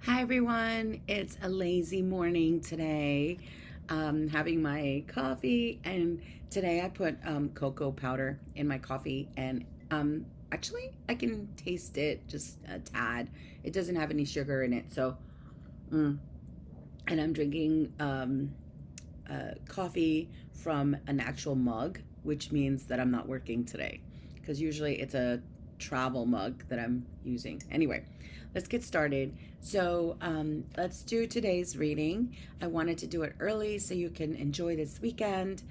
Hi everyone, it's a lazy morning today. Having my coffee, and today I put cocoa powder in my coffee, and actually I can taste it just a tad. It doesn't have any sugar in it, so and I'm drinking coffee from an actual mug, which means that I'm not working today because usually it's a travel mug that I'm using. Anyway, let's get started. So let's do today's reading. I wanted to do it early so you can enjoy this weekend,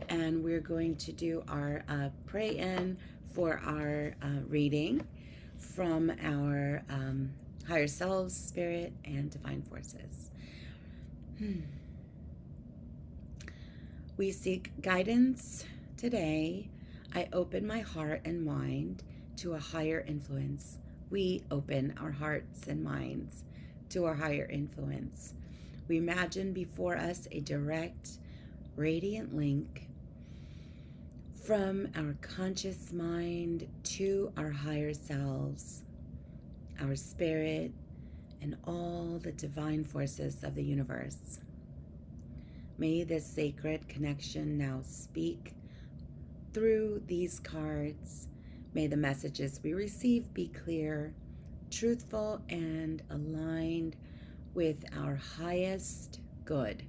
and we're going to do our pray in for our reading from our higher selves, spirit, and divine forces. We seek guidance today. I open my heart and mind to a higher influence. We open our hearts and minds to a higher influence. We imagine before us a direct, radiant link from our conscious mind to our higher selves, our spirit, and all the divine forces of the universe. May this sacred connection now speak through these cards. May the messages we receive be clear, truthful, and aligned with our highest good.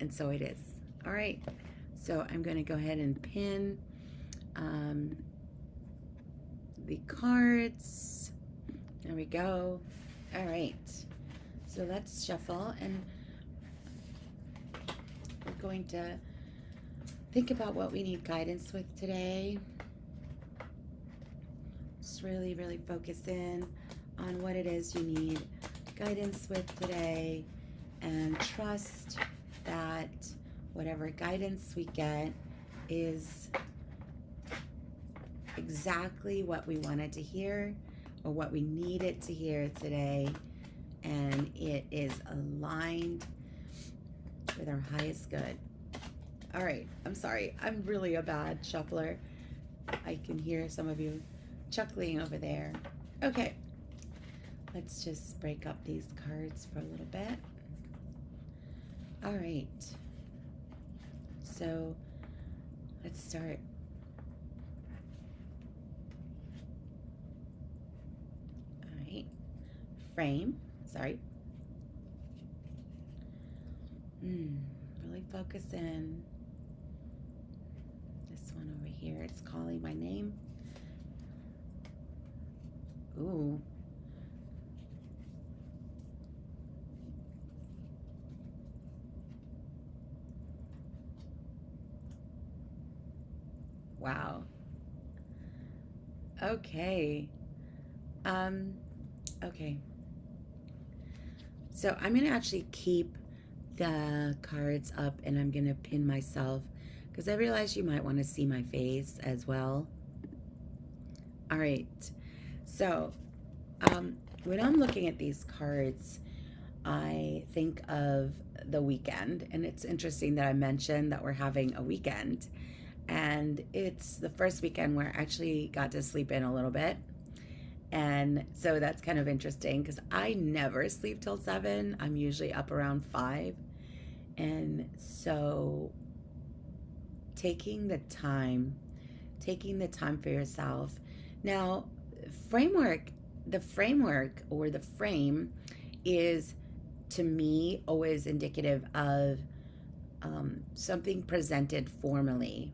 And so it is. All right. So I'm going to go ahead and pin the cards. There we go. All right. So let's shuffle, and we're going to think about what we need guidance with today. Just really, really focus in on what it is you need guidance with today, and trust that whatever guidance we get is exactly what we wanted to hear or what we needed to hear today, and it is aligned with our highest good. All right, I'm sorry. I'm really a bad shuffler. I can hear some of you chuckling over there. Okay, let's just break up these cards for a little bit. All right, so let's start. All right, frame, sorry. Really focus in. This one over here, it's calling my name. Ooh. Wow. Okay. Okay. So I'm going to actually keep the cards up, and I'm going to pin myself because I realize you might want to see my face as well. All right. So when I'm looking at these cards, I think of the weekend, and it's interesting that I mentioned that we're having a weekend, and it's the first weekend where I actually got to sleep in a little bit. And so that's kind of interesting because I never sleep till 7. I'm usually up around 5. And so taking the time for yourself. Now, the framework or the frame is, to me, always indicative of something presented formally.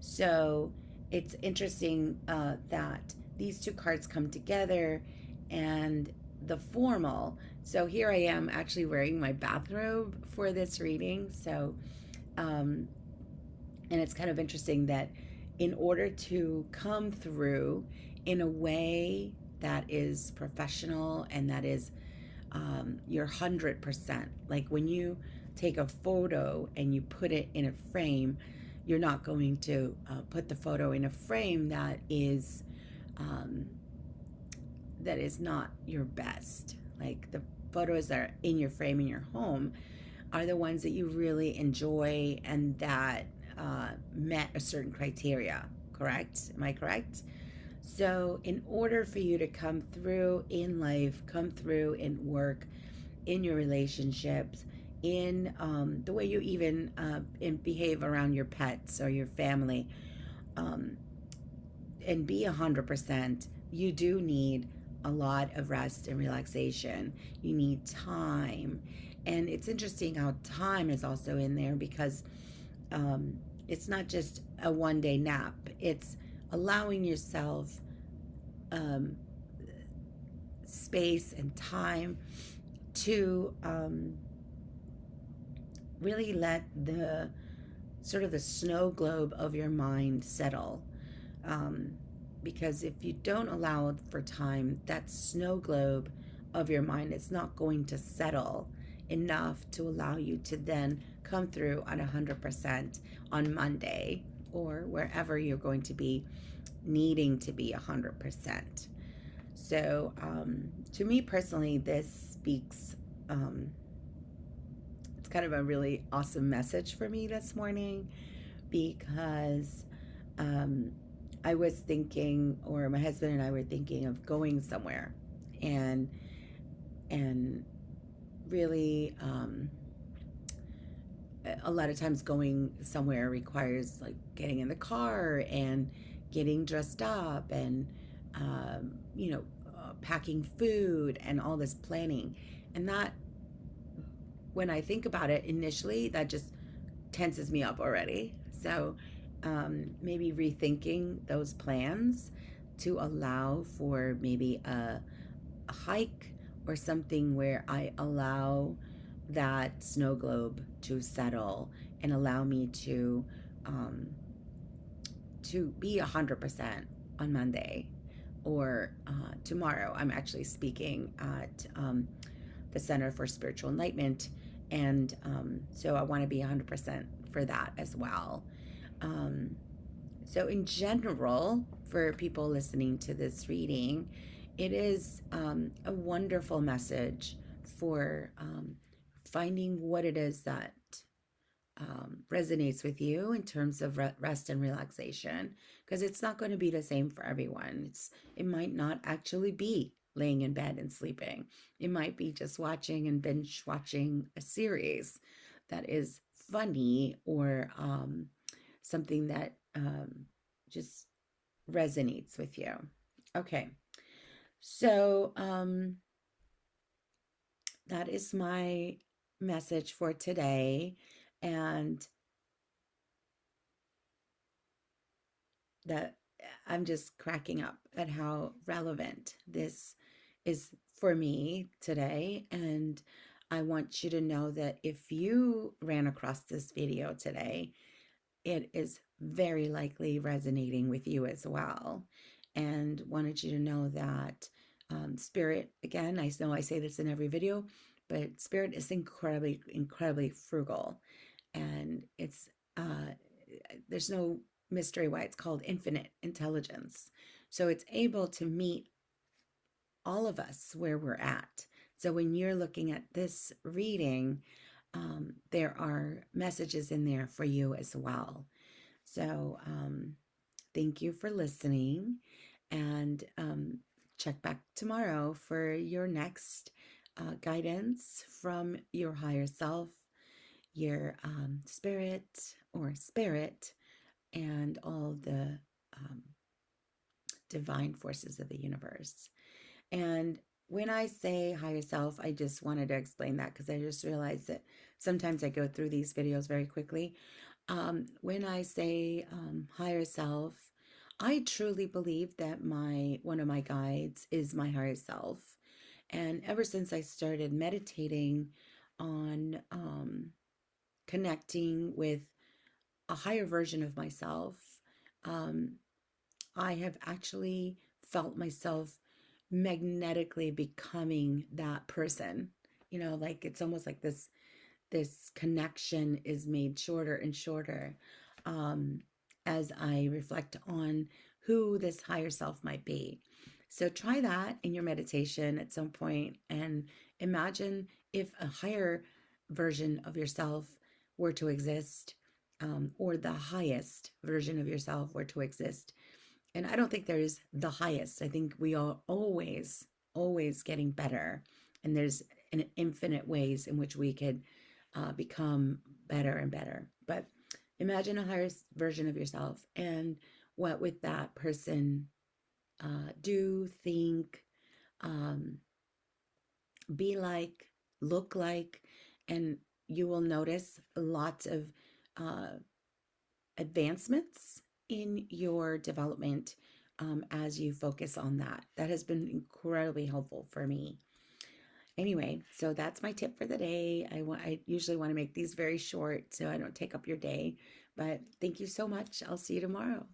So it's interesting that these two cards come together, and the formal. So here I am actually wearing my bathrobe for this reading. So, and it's kind of interesting that in order to come through in a way that is professional and that is your 100%, like when you take a photo and you put it in a frame, you're not going to put the photo in a frame that is not your best. Like the photos that are in your frame in your home are the ones that you really enjoy and that met a certain criteria, correct? Am I correct? So in order for you to come through in life, come through in work, in your relationships, in the way you even behave around your pets or your family, um, and be 100%, you do need a lot of rest and relaxation. You need time. And it's interesting how time is also in there because um, it's not just a 1 day nap, it's allowing yourself um, space and time to really let the sort of the snow globe of your mind settle. Um, because if you don't allow for time, that snow globe of your mind is not going to settle enough to allow you to then come through on 100% on Monday or wherever you're going to be needing to be 100%. So, to me personally, this speaks, it's kind of a really awesome message for me this morning because um, I was thinking, or my husband and I were thinking of going somewhere, and and really, a lot of times going somewhere requires like getting in the car and getting dressed up and packing food and all this planning, and that when I think about it initially, that just tenses me up already. So maybe rethinking those plans to allow for maybe a hike or something where I allow that snow globe to settle and allow me um, to be 100% on Monday or tomorrow. I'm actually speaking at the Center for Spiritual Enlightenment, and so I want to be 100% for that as well. Um, so, in general, for people listening to this reading, it is a wonderful message for finding what it is that resonates with you in terms of rest and relaxation, because it's not going to be the same for everyone. It might not actually be laying in bed and sleeping. It might be just watching and binge watching a series that is funny or something that just resonates with you. Okay, so that is my message for today, and that I'm just cracking up at how relevant this is for me today. And I want you to know that if you ran across this video today, it is very likely resonating with you as well. And wanted you to know that spirit, again, I know I say this in every video, but spirit is incredibly, incredibly frugal. And there's no mystery why it's called infinite intelligence. So it's able to meet all of us where we're at. So when you're looking at this reading, there are messages in there for you as well. So thank you for listening, and check back tomorrow for your next guidance from your higher self, your spirit, and all the divine forces of the universe. And when I say higher self, I just wanted to explain that because I just realized that sometimes I go through these videos very quickly. When I say higher self, I truly believe that one of my guides is my higher self. And ever since I started meditating on connecting with a higher version of myself, um, I have actually felt myself magnetically becoming that person. Like it's almost like this connection is made shorter and shorter as I reflect on who this higher self might be. So try that in your meditation at some point and imagine if a higher version of yourself were to exist, or the highest version of yourself were to exist. And I don't think there's the highest. I think we are always getting better. And there's infinite ways in which we could become better and better. But imagine a higher version of yourself, and what would that person do, think, um, be like, look like, and you will notice lots of uh, advancements in your development as you focus on that. That has been incredibly helpful for me. Anyway, so that's my tip for the day. I usually want to make these very short so I don't take up your day. But thank you so much. I'll see you tomorrow.